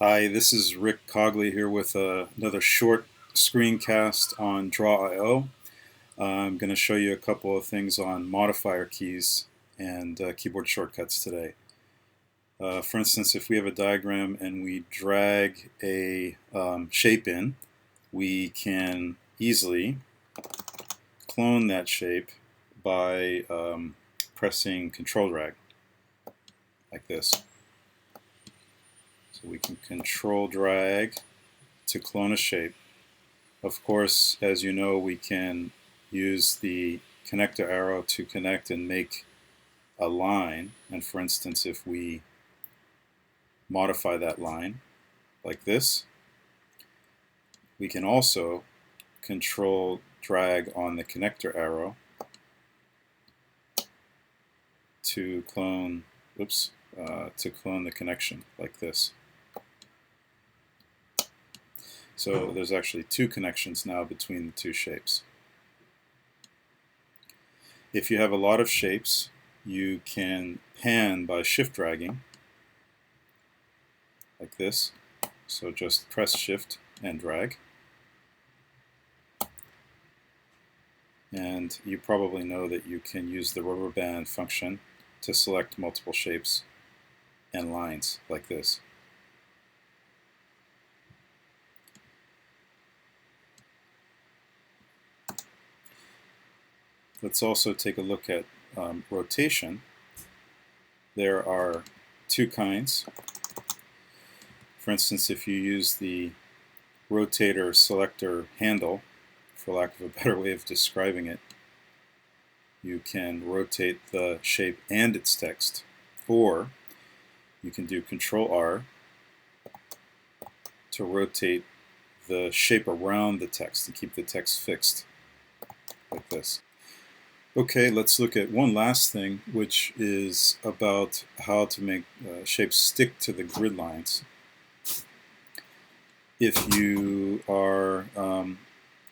Hi, this is Rick Cogley here with another short screencast on Draw.io. I'm going to show you a couple of things on modifier keys and keyboard shortcuts today. For instance, if we have a diagram and we drag a shape in, we can easily clone that shape by pressing ctrl-drag like this. So we can ctrl-drag to clone a shape. Of course, as you know, we can use the connector arrow to connect and make a line. And for instance, if we modify that line like this, we can also ctrl-drag on the connector arrow to clone, to clone the connection like this. So there's actually two connections now between the two shapes. If you have a lot of shapes, you can pan by shift dragging like this. So just press shift and drag. And you probably know that you can use the rubber band function to select multiple shapes and lines like this. Let's also take a look at rotation. There are two kinds. For instance, if you use the rotator selector handle, for lack of a better way of describing it, you can rotate the shape and its text, or you can do ctrl-R to rotate the shape around the text to keep the text fixed like this. Okay, let's look at one last thing, which is about how to make shapes stick to the grid lines. If you are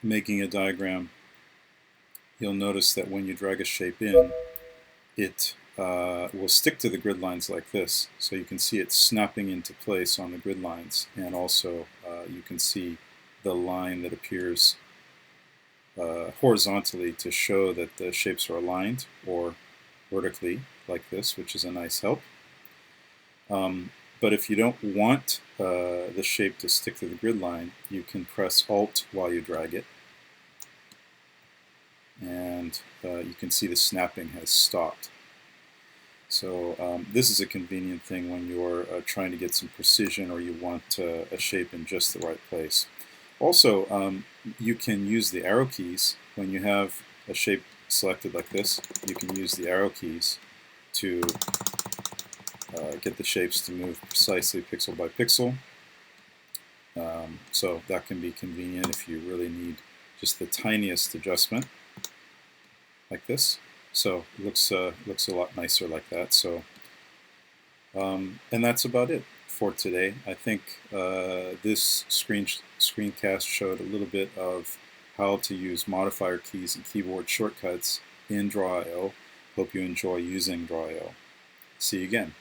making a diagram, you'll notice that when you drag a shape in, it will stick to the grid lines like this. So you can see it snapping into place on the grid lines, and also you can see the line that appears horizontally to show that the shapes are aligned, or vertically like this, which is a nice help. But if you don't want the shape to stick to the grid line, you can press Alt while you drag it, and you can see the snapping has stopped. So this is a convenient thing when you're trying to get some precision, or you want a shape in just the right place. Also, you can use the arrow keys. When you have a shape selected like this, you can use the arrow keys to get the shapes to move precisely pixel by pixel. So that can be convenient if you really need just the tiniest adjustment like this. So it looks a lot nicer like that. So and that's about it for today. I think this screencast showed a little bit of how to use modifier keys and keyboard shortcuts in Draw.io. Hope you enjoy using Draw.io. See you again.